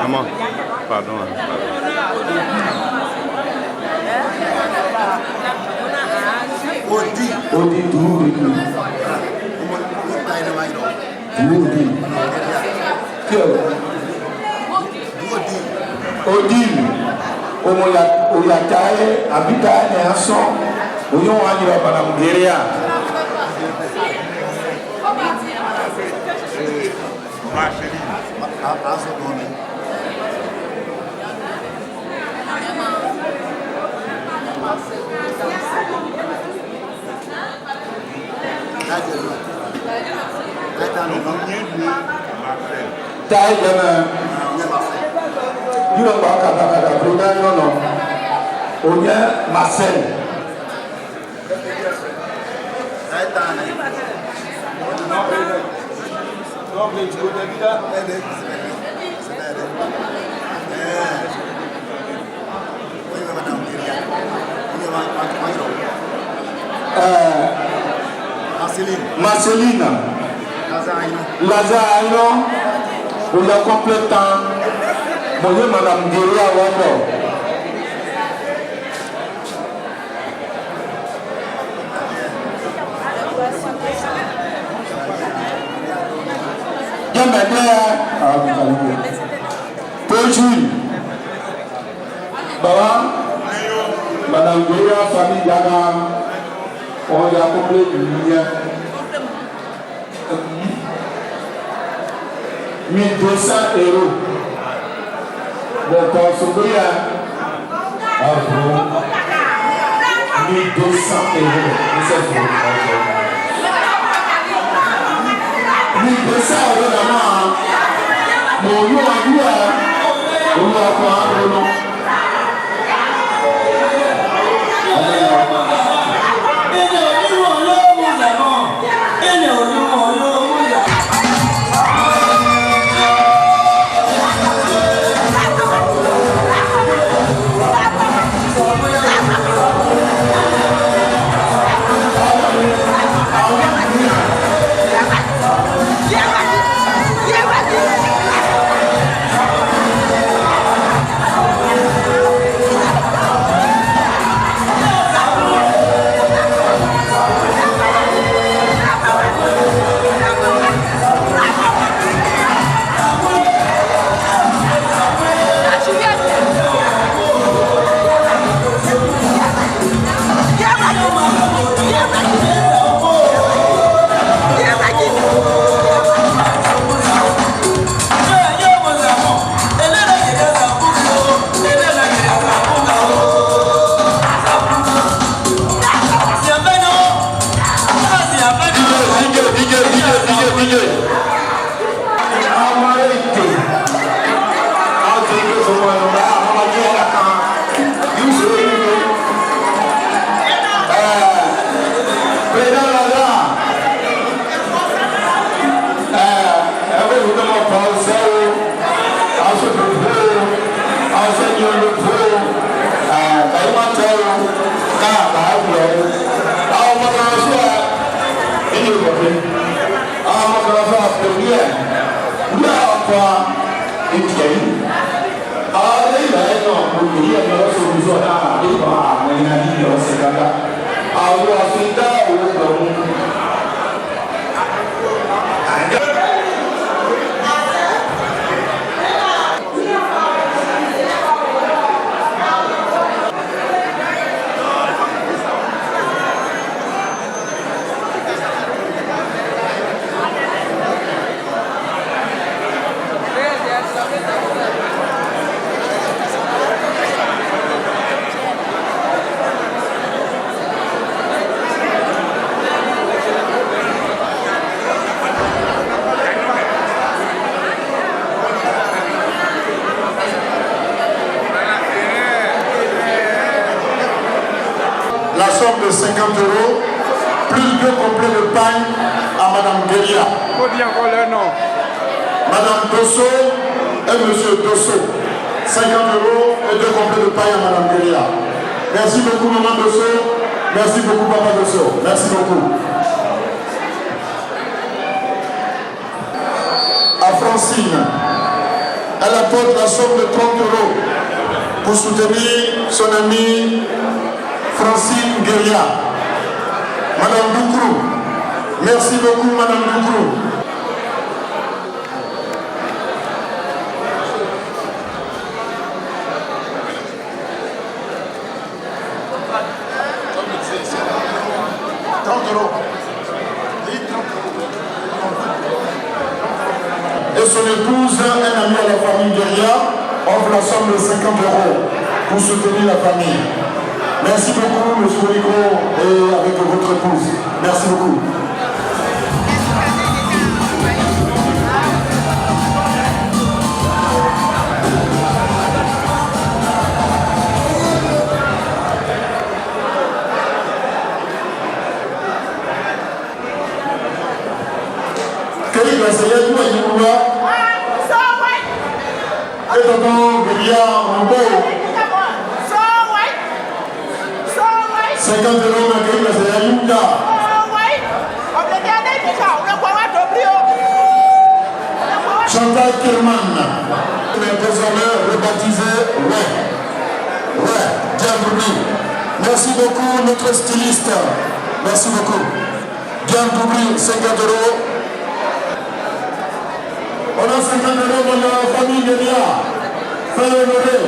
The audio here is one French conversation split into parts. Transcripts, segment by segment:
Maman, pardon. Odi duru dulu. Duru. Kyo. Odi. Oya tae abita ne aso. Oyo wanyi wa bana Nigeria. Tai jana yura ba kata proda yono onya Marcel tai tane no please go David Marcelina Lazaino pour le complétant bonjour madame Guéria Wando Bonjour Baba madame Guéria famille Diana on y a complété 1,200 €. Bon, pour ce bien, 1,200 €. C'est faux. 1,200 € d'abord. Mon nom a dit, on va prendre. somme de 50 €, plus 2 complets de pain à Madame Guéria. Faut dire encore le nom. Madame Dosso et Monsieur Dosso. 50 € et 2 complets de pain à Madame Guéria. Merci beaucoup, Maman Dosso. Merci beaucoup, Papa Dosso. Merci beaucoup. À Francine, elle apporte la somme de 30 € pour soutenir son amie Francine Guéria. Madame Doukrou, merci beaucoup, Madame Doukrou. Et son épouse, un ami à la famille Guéria, offre la somme de 50 € pour soutenir la famille. Merci beaucoup, M. Rigo, et avec votre épouse. Merci beaucoup. Quel est l'enseignant du Maïmoula? Et tonton Guéria, en beau. 50 € mais que c'est un Yuda. Chantal Kirman, mais désormais rebaptisé Ouais, bienvenue. Merci beaucoup notre styliste. Merci beaucoup. Bienvenue, 50 €. On a 50 € dans la famille Guéria. Fais honorer.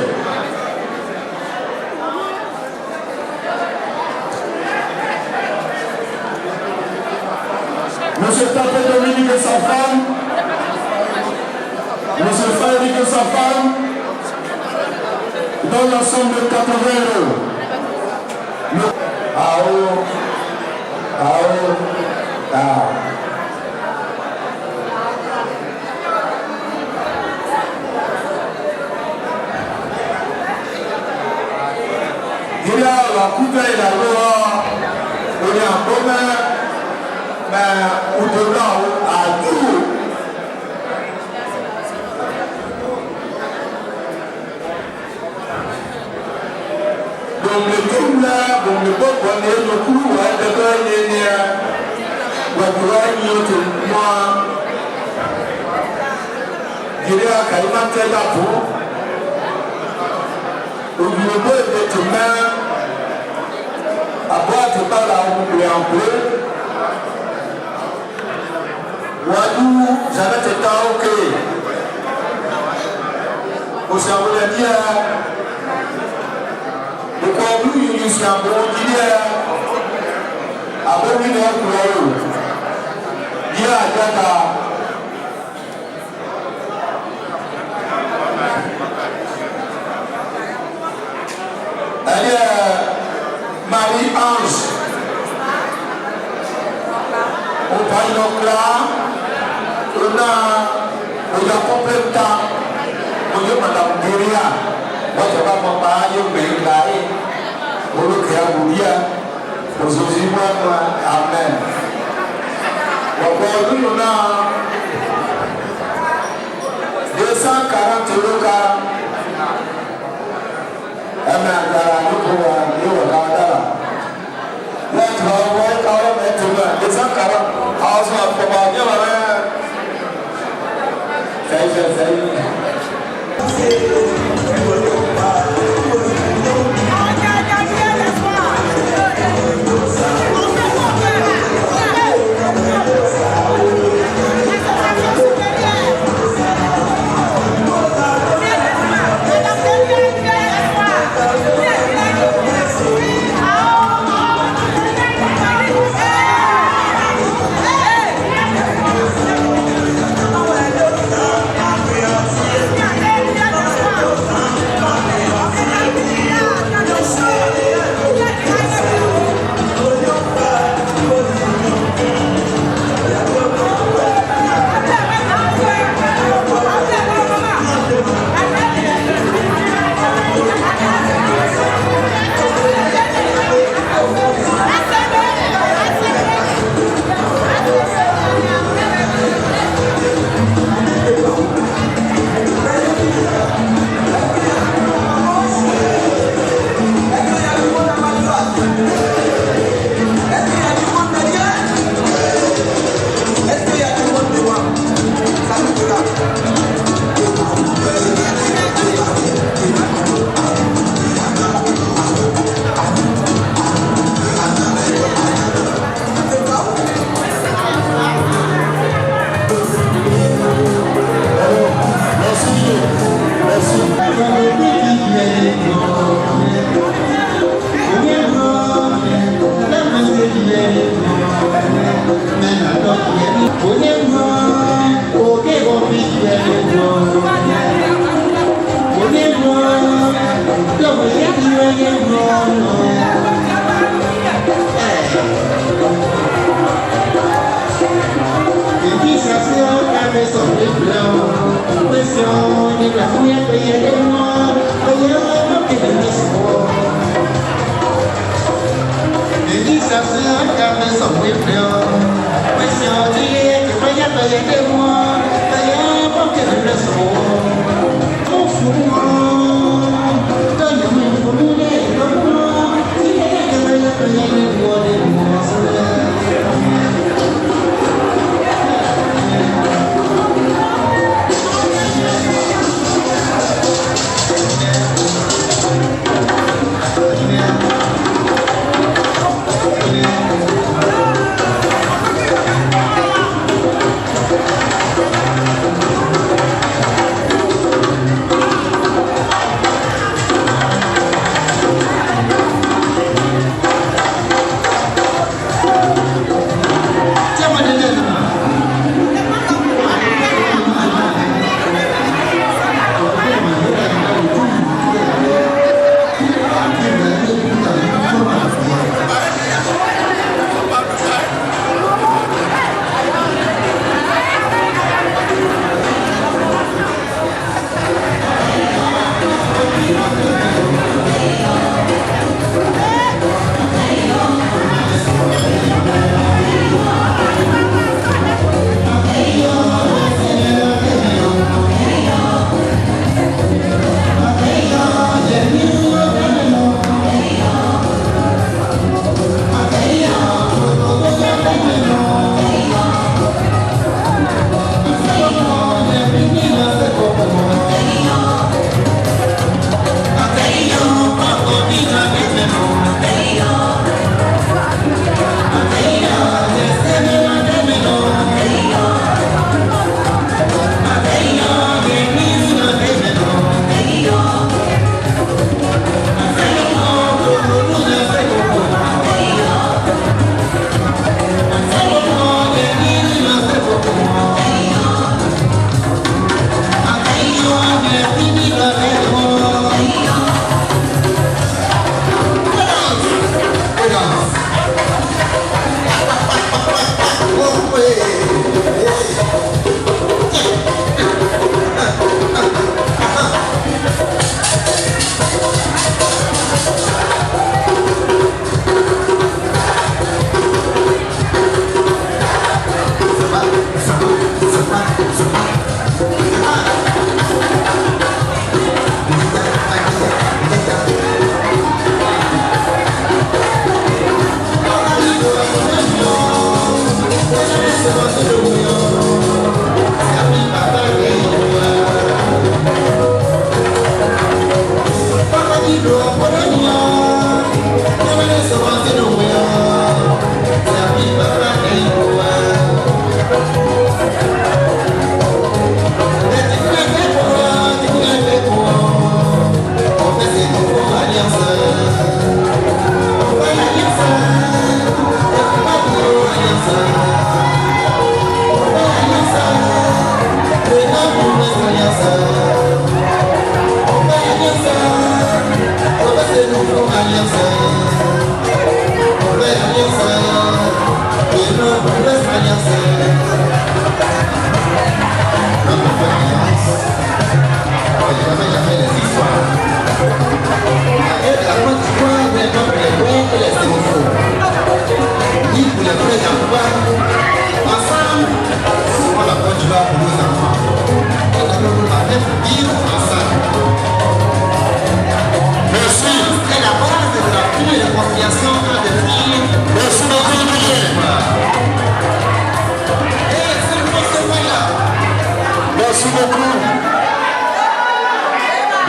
Monsieur Tapé Dominique et sa femme, Monsieur Frédéric et sa femme, dans la somme de 80 €. Il y a la coupe et la loi, il y a un bonheur. Mais au-delà, à tout. Donc le tour là, donc le peuple, on est le coup, on est d'accord, il y a moi, il y a Kalimanté là pour. Au niveau de tout le monde, à boire, tu parles à un peu en peu. Wadou, j'avais été ok. Au cerveau de dire, le corps il y a un bon dire, à bon il y a un couleur. Il y a un gata. Elle est Marie-Ange. Au Paris là. On a complètement Madame Guéria, moi je ne vais pas parler de la pour le créer aux Amen. Aujourd'hui, on a 240 €.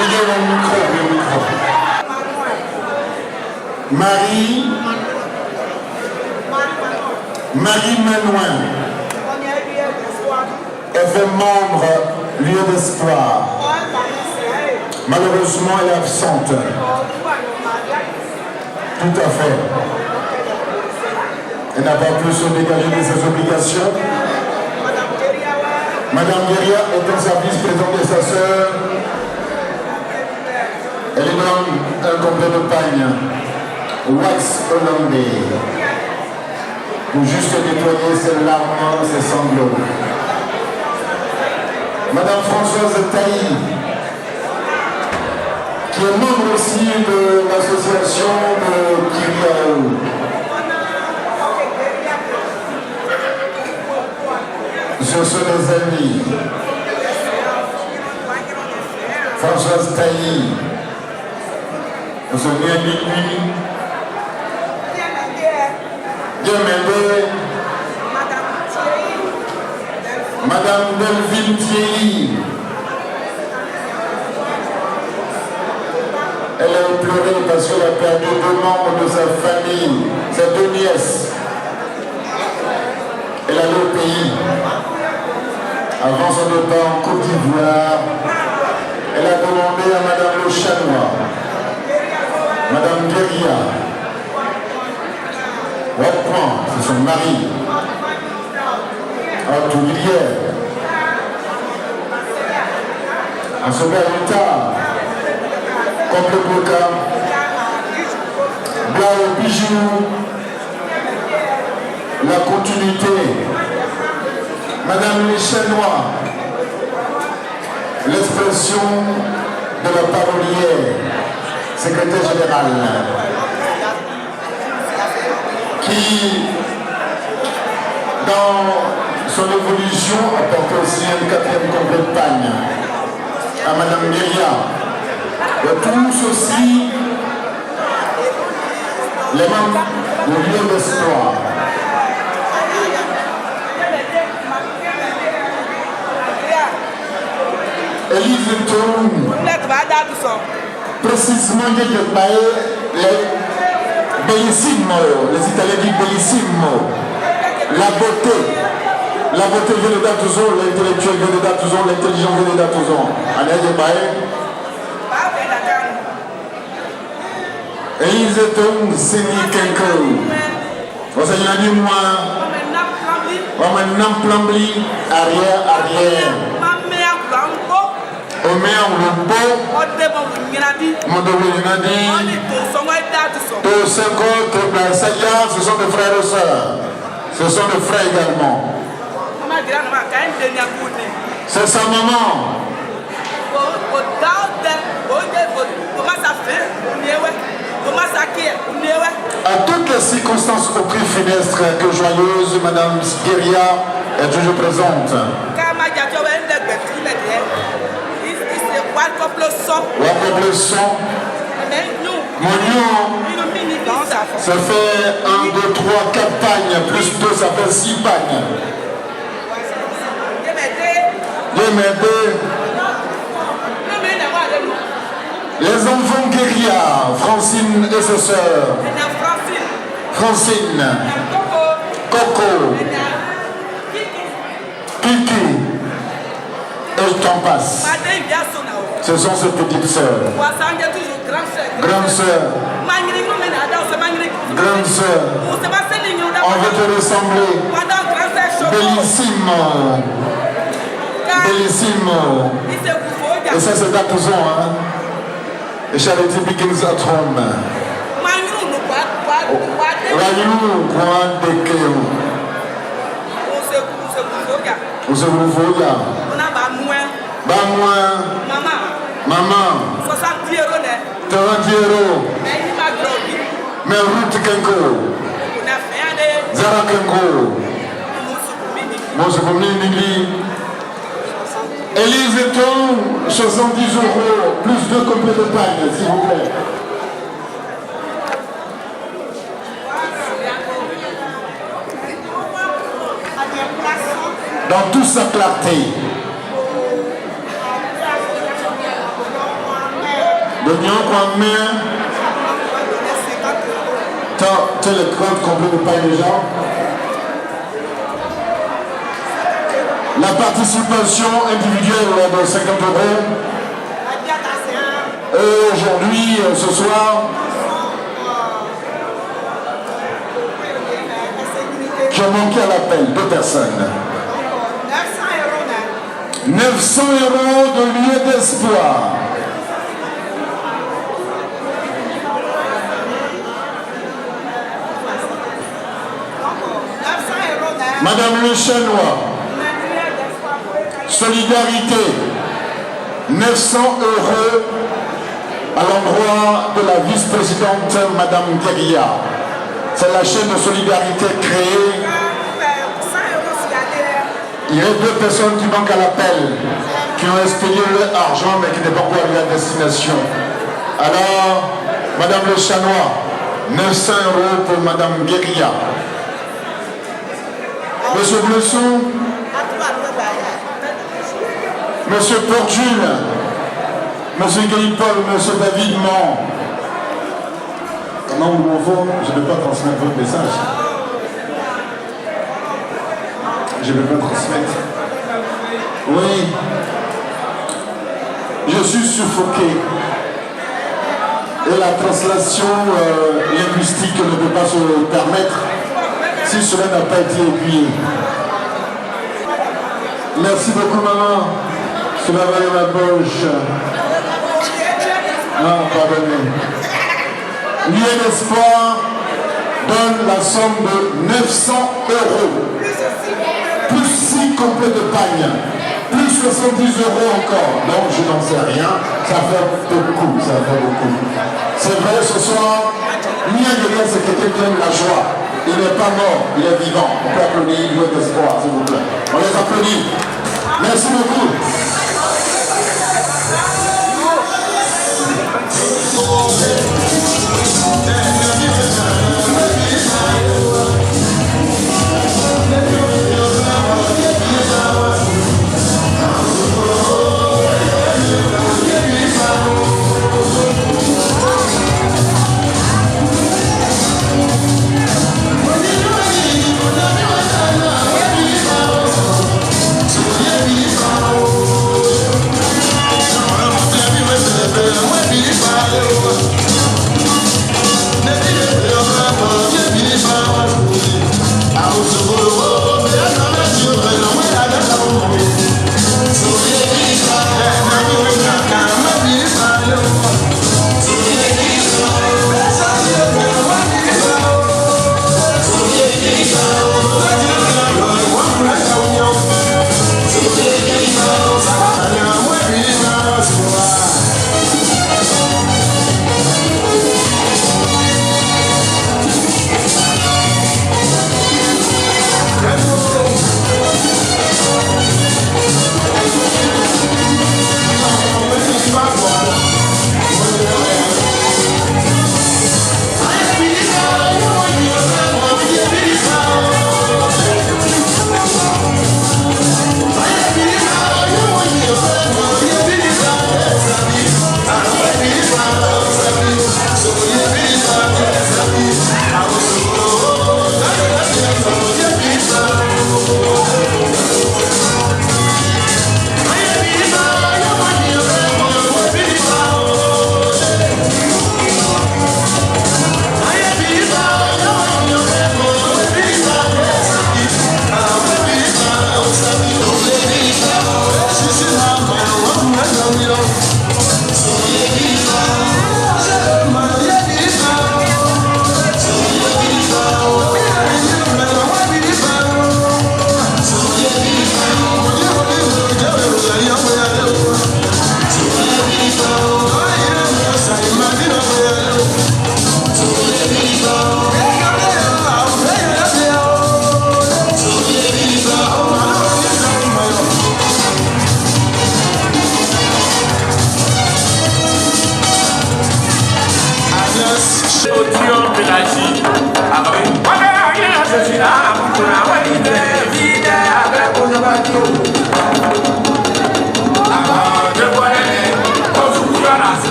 Il y a le micro. Marie Manouin. Elle fait membre lieu d'espoir. Malheureusement, elle est absente. Tout à fait. Elle n'a pas pu se dégager de ses obligations. Madame Guéria est en service présent de sa sœur. Elle est dans un complet de pagne. Wax hollandais. Pour juste nettoyer ses larmes, ses sanglots. Madame Françoise Tailly, qui est membre aussi de l'association de Kiriaou. Ce sont des amis. Françoise Tailly, on se vient de lui. Diomede, Madame Delphine Thierry. Elle a pleuré parce qu'elle a perdu 2 membres de sa famille, ses 2 nièces. Elle allait au pays. Avant son départ en Côte d'Ivoire, elle a demandé à Madame Le Chanois, Madame Guéria, Wapran, c'est son mari, à Toulière, à Soberita, comme le Boca, Blau Bijou, la continuité, Madame Les Chanois, l'expression de la parolière, secrétaire générale, qui, dans son évolution, apporte aussi un 4e complet de pagne à Madame Guéria. Et tous aussi les membres du lieu d'espoir. Élise Toum, précisément les bellissimo, les Italiens disent bellissimo, la beauté vient de Datouzo, l'intellectuel vient de Datouzo, l'intelligent vient de Datouzo. Élise Toum, Sini Kenko, vous avez dit moi, on m'a plambli, arrière. Omer Lumbo, Mondolunadi, Tosenko, Saya, ce sont des frères et sœurs. Ce sont des frères également. C'est sa maman. À toutes les circonstances au prix funeste que joyeuse, Madame Guéria est toujours présente. Le son. Ça fait 1, 2, 3, 4 pagnes, plus 2, ça fait 6 pagnes. Dieu m'aide. Les enfants Guéria, Francine et ses sœurs. Francine, Coco, Kiki, et t'en passe. Ce sont ses petites sœurs. Grande sœur. Grande sœur. On veut te ressembler. Bellissimo. Bellissimo. Et ça c'est Datouzo, hein. Et charity begins at home. Rayou, point de Kéo. On se retrouve là. Maman. 30 euros. Mais route Kenko. Zara Kenko. Moi je peux venir. Élise Eton, 70 euros, plus 2 complets de pagne, s'il vous plaît. Dans toute sa clarté. L'Union Kwame. Tu as le compte complet de paille déjà. La participation individuelle de 50 euros. Aujourd'hui, ce soir, qui ont manqué à l'appel, 2 personnes. 900 euros de lieu d'espoir. Madame Le Chanois, solidarité, 900 euros à l'endroit de la vice-présidente Madame Guérilla. C'est la chaîne de solidarité créée. Il y a 2 personnes qui manquent à l'appel, qui ont expédié leur argent mais qui n'est pas encore arrivé à destination. Alors, Madame Le Chanois, 900 euros pour Madame Guérilla. Monsieur Blesson, Monsieur Portune, Monsieur Guy-Paul, Monsieur David Mont. Comment vous m'envoie? Je ne peux pas transmettre votre message. Je ne peux pas transmettre. Oui. Je suis suffoqué. Et la translation linguistique ne peut pas se permettre si cela n'a pas été aiguillé. Merci beaucoup, maman. Cela va dans ma poche. Non, pardonnez. Lieu d'espoir donne la somme de 900 euros. Plus 6 complets de pagne. Plus 70 euros encore. Donc, je n'en sais rien. Ça fait beaucoup. Ça fait beaucoup. C'est vrai, ce soir, Nia Guérilla, c'est quelqu'un qui aime la joie. Il n'est pas mort, il est vivant. On peut applaudir Lieu d'espoir, s'il vous plaît. On les applaudit. Merci beaucoup. Oh,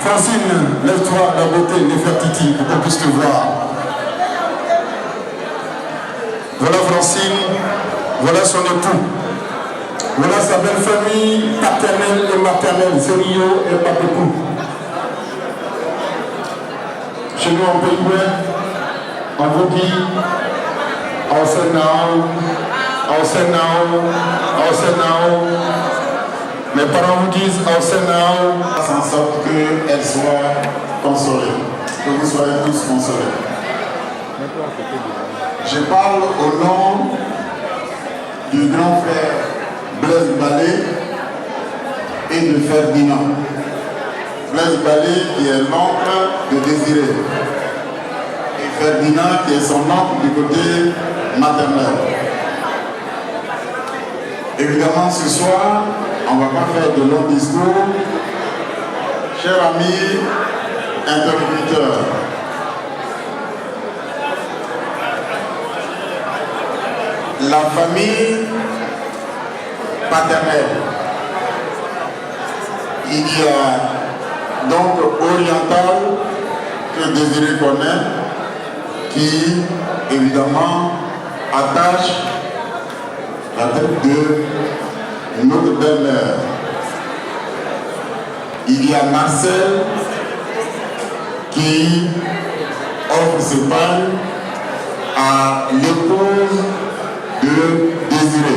Francine, lève-toi, la beauté, Nefertiti, pour qu'on puisse te voir. Voilà Francine, voilà son époux. Voilà sa belle famille paternelle et maternelle, Serio et Papepou. Chez nous en Pays Ouest, on vous dit Aosenao. Mes parents vous disent Aosenao. En sorte qu'elle soit consolée, que vous soyez tous consolés. Je parle au nom du grand frère Blaise Balé et de Ferdinand. Blaise Balé qui est l'oncle de Désiré et Ferdinand qui est son oncle du côté maternel. Évidemment ce soir, on ne va pas faire de longs discours. Chers amis interlocuteurs, la famille paternelle, il y a donc Oriental que Désiré connaît, qui évidemment attache la tête de notre belle-mère. Il y a Marcel qui offre ses palmes à l'épouse de Désiré.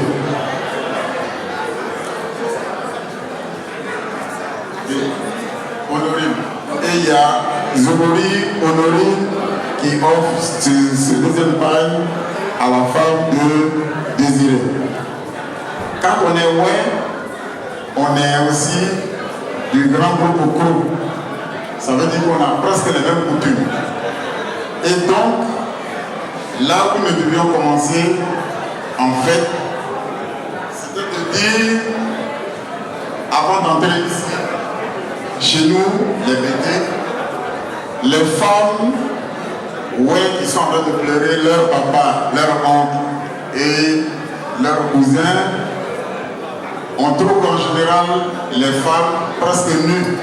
Et il y a Honorine qui offre ce deuxième palme à la femme de Désiré. Quand on est ouais, on est aussi du grand groupe Kro. Ça veut dire qu'on a presque les mêmes coutumes. Et donc, là où nous devions commencer, en fait, c'était de dire, avant d'entrer ici, chez nous, les bêtises, les femmes, ouais, qui sont en train de pleurer, leur papa, leur oncle et leurs cousins, on trouve qu'en général, les femmes presque nues.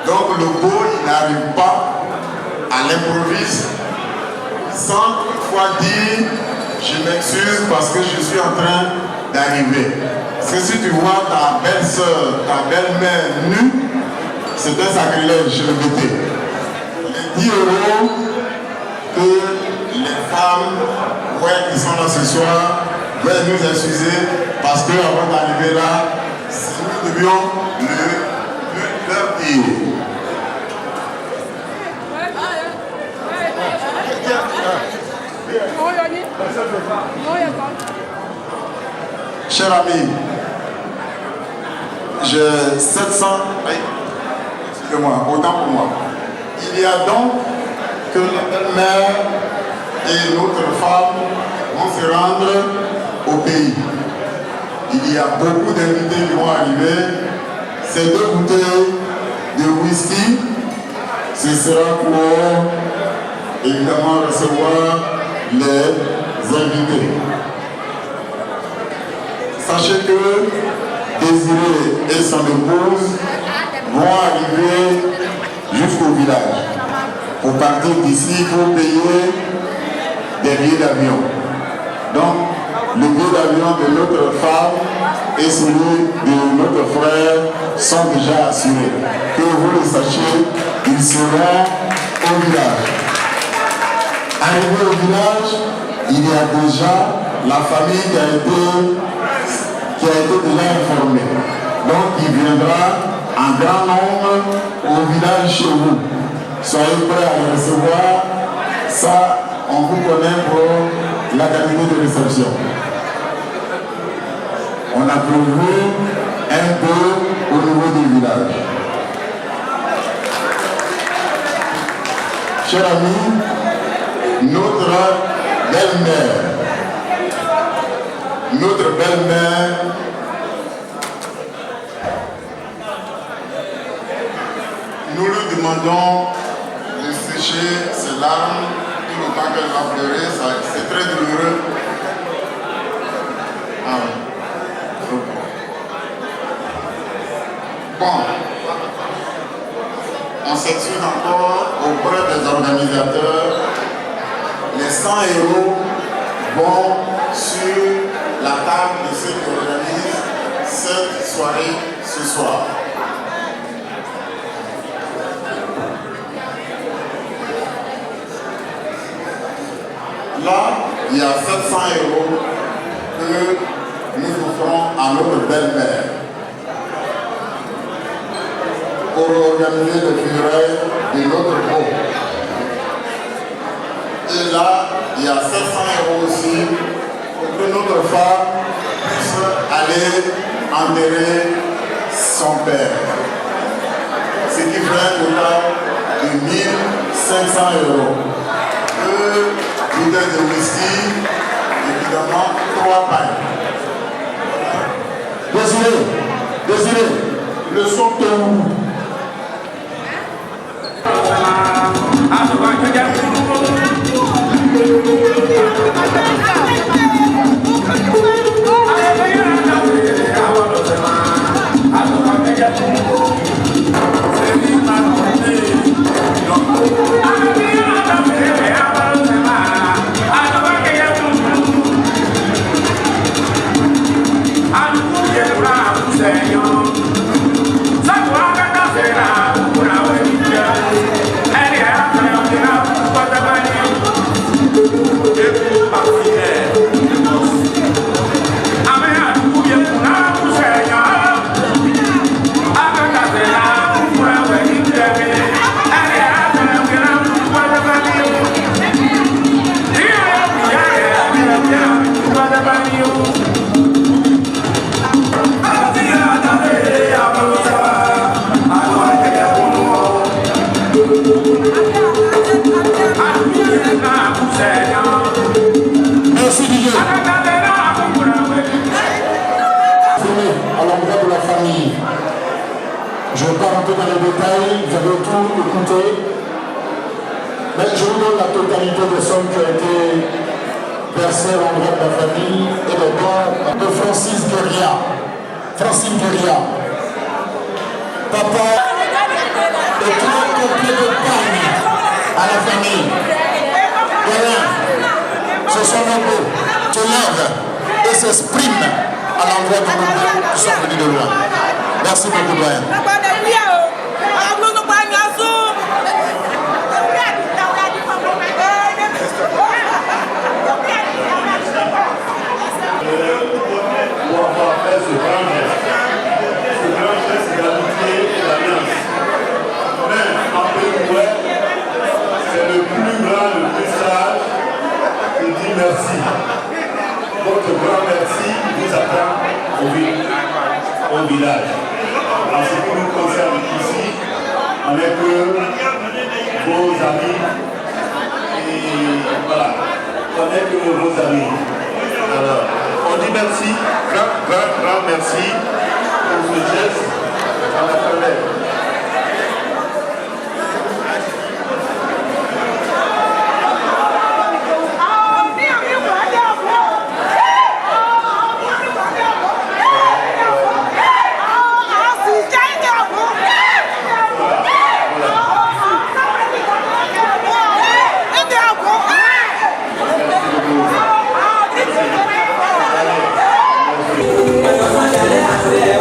Donc le beau, il n'arrive pas à l'improviste sans toutefois dire je m'excuse parce que je suis en train d'arriver. Parce que si tu vois ta belle-sœur, ta belle-mère nue, c'est un sacrilège, je le mettais. Les 10 € que les femmes ouais, qui sont là ce soir veulent nous excuser parce qu'avant d'arriver là, nous devions leur dire. Chers amis, j'ai 700... Excusez-moi, autant pour moi. Il y a donc que la belle-mère et notre femme vont se rendre au pays. Il y a beaucoup d'invités qui vont arriver. Ces 2 bouteilles de whisky, ce sera pour évidemment recevoir les invités. Sachez que Désiré et son épouse vont arriver jusqu'au village pour partir d'ici pour payer des billets d'avion. Donc, le billet d'avion de notre femme et celui de notre frère sont déjà assurés. Que vous le sachiez, ils seront au village. Arrivé au village, il y a déjà la famille qui a été déjà informée. Donc, il viendra en grand nombre au village chez vous. Soyez prêts à les recevoir. Ça, on vous connaît pour la qualité de réception. On a prévu un peu au niveau du village. Chers amis, notre belle-mère, nous lui demandons de sécher ses larmes tout le temps qu'elle va pleurer. C'est très douloureux. Ah oui. Bon, on s'excuse encore auprès des organisateurs. Les 100 euros vont sur la table de ceux qui organisent cette soirée ce soir. Là, il y a 700 euros que nous offrons à notre belle-mère pour organiser le funérailles de notre beau. Et là, il y a 700 euros aussi pour que notre femme puisse aller enterrer son père. Ce qui fait un total de 1500 euros. Deux bouteilles de whisky, évidemment 3 pailles. Désiré, le son de vous. Je ne vais pas rentrer dans les détails, vous avez tout écouté. Mais je vous donne la totalité des sommes qui ont été versées à l'endroit de la famille et des dons de Francis Guéria. Francine Guéria. Papa est très complet de pagne à la famille. Rien. Ce sont nos beaux qui lèvent et s'expriment à l'endroit de nos beaux qui sont venus de loin. Merci beaucoup, Brian. Pour avoir fait ce grand geste d'amitié et d'alliance. Mais en Pérou, c'est le plus grand, le plus sage qui dit merci. Votre grand merci vous attend au village. En ce qui nous concerne ici, on n'est que vos amis. Et voilà, on n'est que vos amis. Alors, on dit merci, grand merci pour ce geste à la famille. Yeah.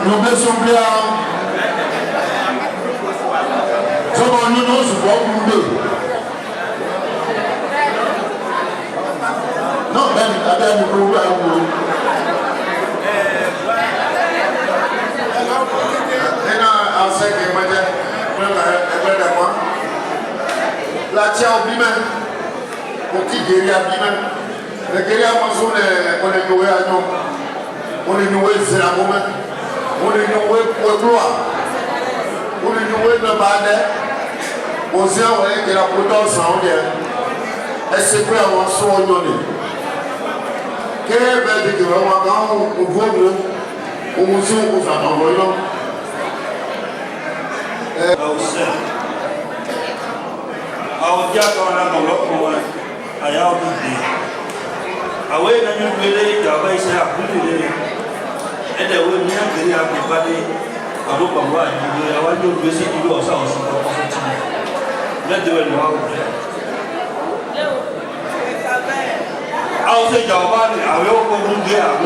Nous blessons bien. Nous nous non, même, avec le problème. La tia au bimé, pour qui guérit à bimé. Le guérit à moi, on est noué à nous. On est noué, c'est la moment. On est noué pour gloire. On est noué de bande. On s'est envoyé que la potence en vient. Et c'est quoi on s'en donne. Quel est le que l'on a dans le veau, on s'en envoie. Our Jacona Morocco, I have to be away than you really, the way say, and they will never get up the body. I look at what you do. I want you to visit you ourselves. Let the way you are. I'll say, your body, I will go to there.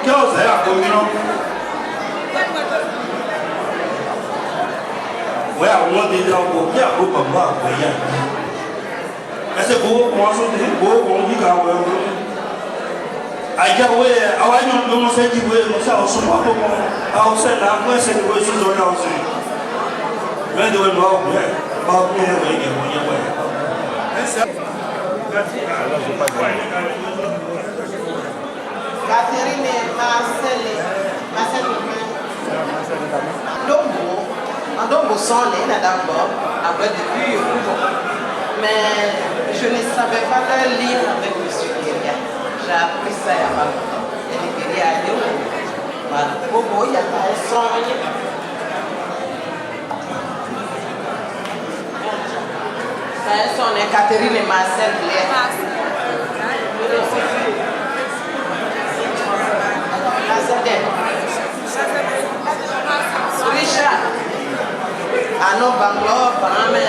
Girls, they are going on. Where I want to go, yeah, go back. I said, go on, so they go on, you got well. I got away, I don't know, said you will, so I'll send out my situations or else. When they went out, about me, when you're away. Catherine Marcel, donc, au sang, les d'abord, après depuis mais je ne savais pas le lire avec M. Guéria. J'ai appris ça il y a pas longtemps. Et le Guéria a dit, voilà, Bobo, il y a pas un sang. Ça son est Catherine et Marcel Blair. Richard. Ano Bangalore, Panama,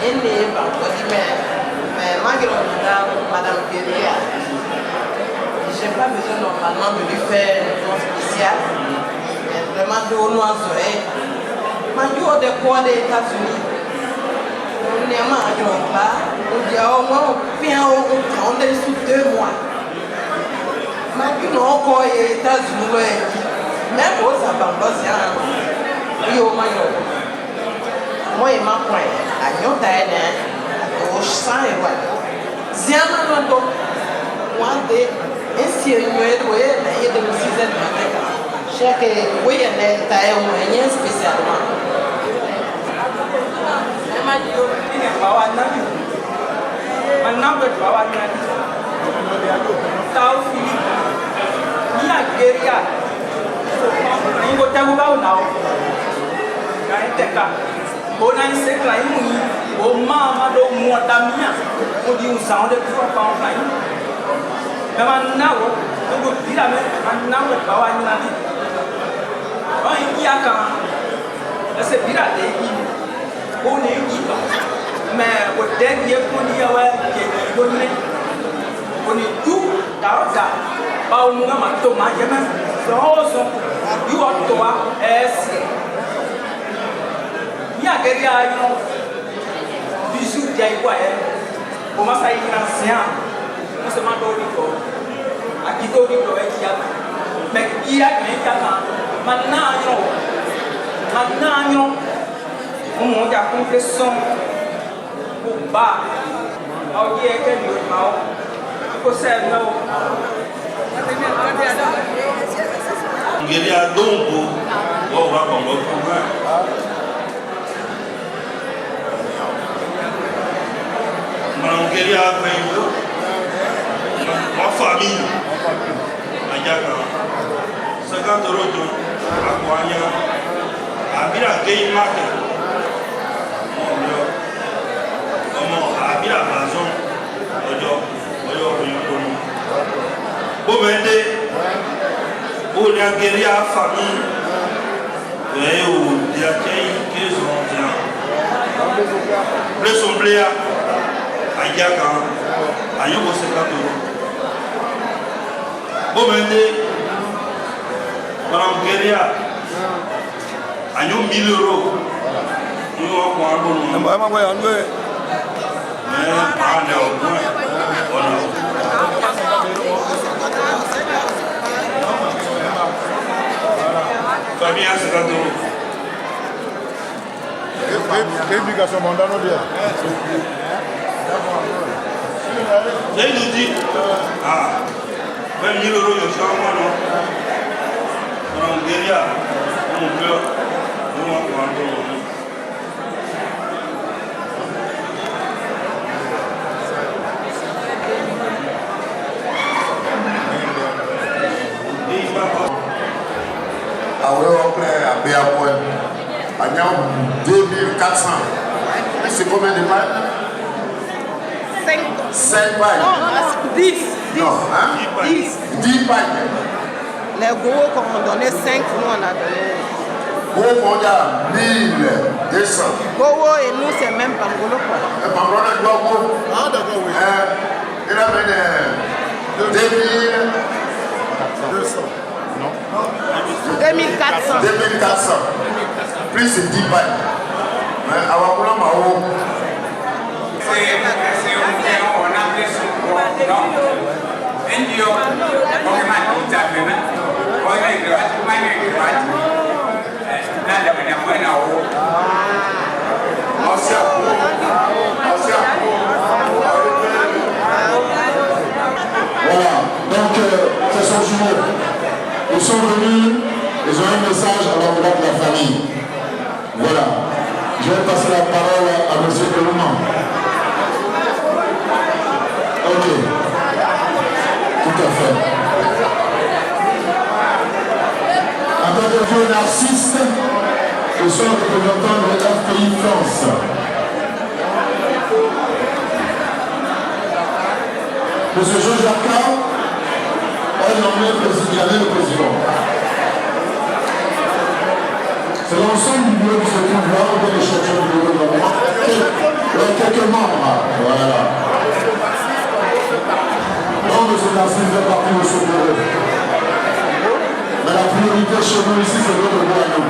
Indi, Bangalore, mais malgré Madame Guéria, je n'ai pas besoin normalement de lui faire un spécial, mais vraiment de haut noir soleil. Je suis de quoi des États-Unis. On est à Yoruba, on dit au moins on est sous 2 mois. Je suis encore aux États-Unis, même aux Bangalore, il y a au moins. Moi, je m'en prends à Nyotaïne, au sang et voilà. Ziama Nondo, moi, ainsi, il y a de me 6 heures du matin. Chaque oui, il y a des tailles au moyen spécialement. Je m'a dit, il n'est pas à Nami. Maintenant, je ne vais pas à Nami. Tao Philippe, il y a Guéria. Il faut que tu aies un now. Il y a un on a une séquence où au moment où on a on dit on s'en est toujours pas en train. Mais maintenant, on peut dire maintenant on va avoir une année. On y a quand c'est pirate on est libre. Mais au dernier qu'on y a on est tout dans ça. Pas au moment où Thomas j'ai même son du toi est a Guéria, bisous d'Aïwaï, au Massaï ancien, on se m'a donné à qui donne mais il y a maintenant, on monte à confession pour bas, on dit que nous il faut servir. Guéria donc, on va comme l'autre. Guéria ma famille, Ayaka, 50 € à Guanya, à Bira Gay Market, à Bira Amazon, pour m'aider, pour la Guéria famille, et au diacre qu'ils ont bien. Blessons Bléa. Ayaka, Ayoko Sekato. Bomende, Madame Guéria, Ayoko 1000 euros. Nous avons un bon nombre. Mais, Fabien Sekato. Quelle éducation mondiale on dit? Il nous dit, 20 000 euros, je suis en moi, non? On a un guérilla, on peut, nous on va à 2400. C'est combien de pailles? 5 pailles. Non, 10. Non, hein? 10 pailles. Les gros qu'on a donné 5, nous on a donné. Gros qu'on a 1200. Gowo et nous c'est même Pangolo quoi. Pangolo est gros. Ah d'accord, oui. Il a mis 2200. Non. 2400. 2400. Plus 10 pailles. Mais avant qu'on a Voilà, donc ce sont jumeaux. Ils sont venus, ils ont un message à l'endroit de la famille. Voilà. Je vais passer la parole à M. Elouman. Ok. Tout à fait. En tant que vieux narcisse, je suis représentant de FPI France. M. Georges Jacquard est nommé président. C'est l'ensemble du bureau qui se trouve là, on va les chercher au bureau de la quelques membres. Voilà. Non, M. Narcisse fait partie de ce bureau. Mais la priorité chez nous ici, c'est votre bureau à nous.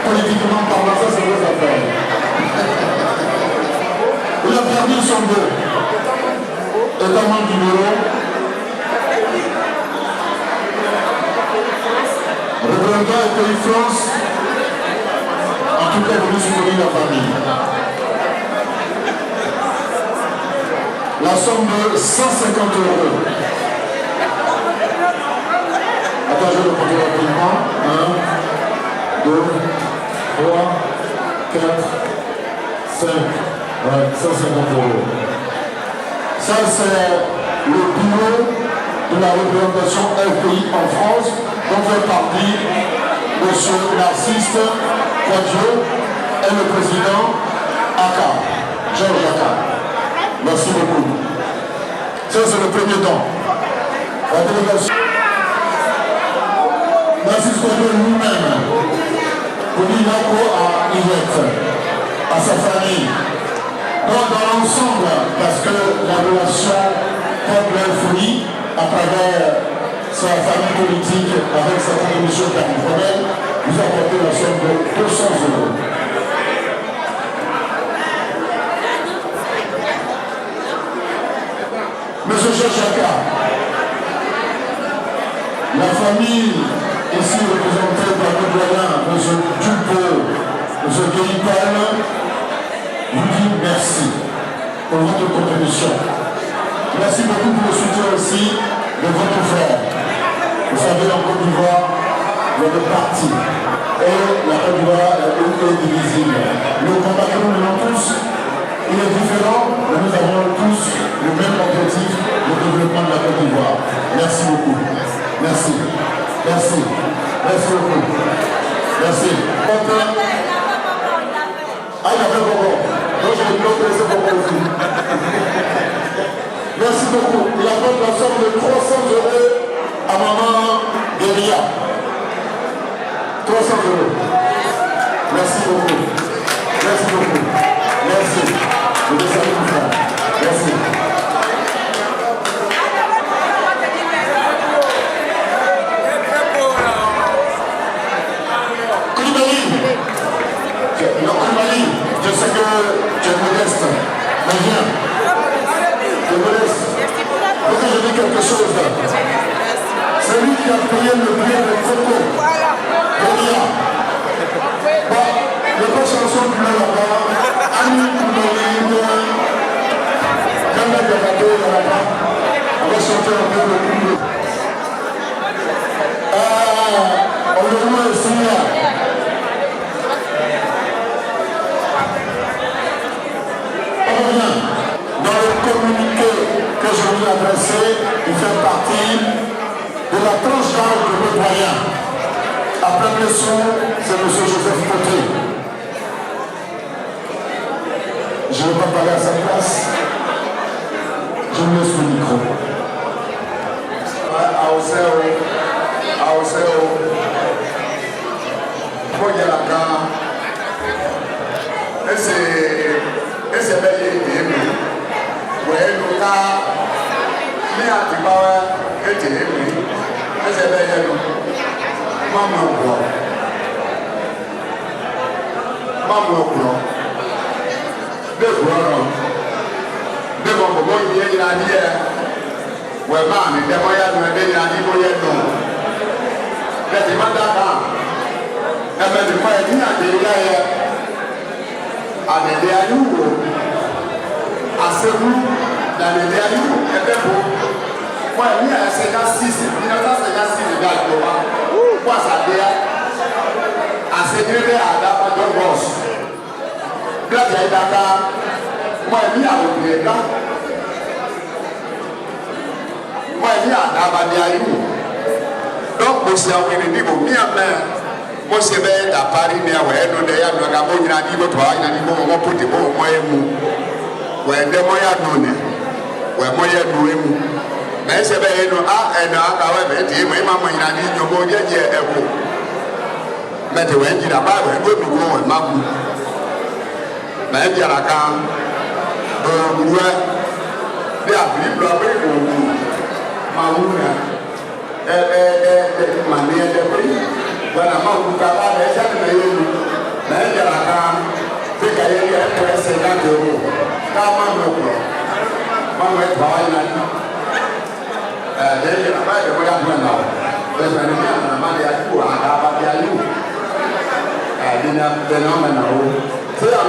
Politiquement parlant, ça, c'est vos affaires. Il a perdu son bureau. Étant membre du bureau, représentant du pays France, en tout cas, venu soutenir la famille. La somme de 150 euros. Attends, je vais le compter rapidement. 1, 2, 3, 4, 5. Ouais, 150 euros. Ça, c'est le bureau de la représentation FPI en France, dont fait partie M. Narcisse Quadjo et le président Aka, Georges Aka. Merci beaucoup. Ça, c'est le premier don. La délégation. Narcisse Quadjo lui-même, pour Nako à Yvette, à sa famille. Donc dans l'ensemble, parce que la relation peuple-folie, à travers sa famille politique, avec sa contribution personnelle, nous a apporté la somme de 200 euros. Monsieur Chachaka, la famille ici représentée par le doyen, M. Dupont, M. Guéripal, vous dit merci pour votre contribution. Merci beaucoup pour le soutien aussi de votre frère. Vous savez, en Côte d'Ivoire, il y a des partis. Et la Côte d'Ivoire est divisible. Le combat que nous menons tous, il est différent, mais nous avons tous le même objectif, le développement de la Côte d'Ivoire. Merci beaucoup. Merci. Merci. Merci beaucoup. Merci. Ah, il y avait beaucoup. Donc je vais vous beaucoup aussi. Merci beaucoup. Il apporte la somme de 300 euros à maman Guéria. 300 euros. Merci beaucoup. Merci beaucoup. Merci. Je vous salue tout ça. Merci. chanter un peu le coup. On le voit ici. On revient. Dans le communiqué que je vous ai adressé, il fait partie de la tranche d'âge de nos doyens. Après le son, c'est M. Joseph Poté. Je ne vais pas parler à sa place. Je vous laisse le micro. Ese bɛyɛ emu wɛɛlu ka ne atibawa ete emu ese bɛyɛ no mamu ɛkplɔ de kplɔ nɔ de bɔbɔ yie yina di yɛ wɛ maa mi dɛmɔ ya do ɛdɛ yina di mo yɛ do ɛti ma da kan ɛmɛ ti kɔ ɛti na de ya yɛ. Adede ayu wo asewu na adede ayu ebe bo wa ni ase ka sisi ni na ase ka sisi ga do wa wa sade ya ase grebe ada pa don boss black ya daka wa ni awo de da wa ni ada ba de ayu donc mo se awo ni bo mi ame mo se be da pari ni awo eno de ya do ga mo nyina di bo to ya ni bo mo puti bo mo emu we de mo ya do ne we mo ya do emu na se be eno a eno aka we be ti mo ma mo nyina di nyo mo je je ebo me te we ji da ba we go mi wo we ma bu na e ja la kan ruwe de a bi blo be ko ma wu na ma ne de pe wana ma wu ka ba de ja na ye lu na e ja la kan te ka ye ye ko se na de ro ka ma no ko ma we ba wa na ni de ye na ba de mo ya mo na de na ni na ma de a ku a ba de ayu de na de na ma na o se a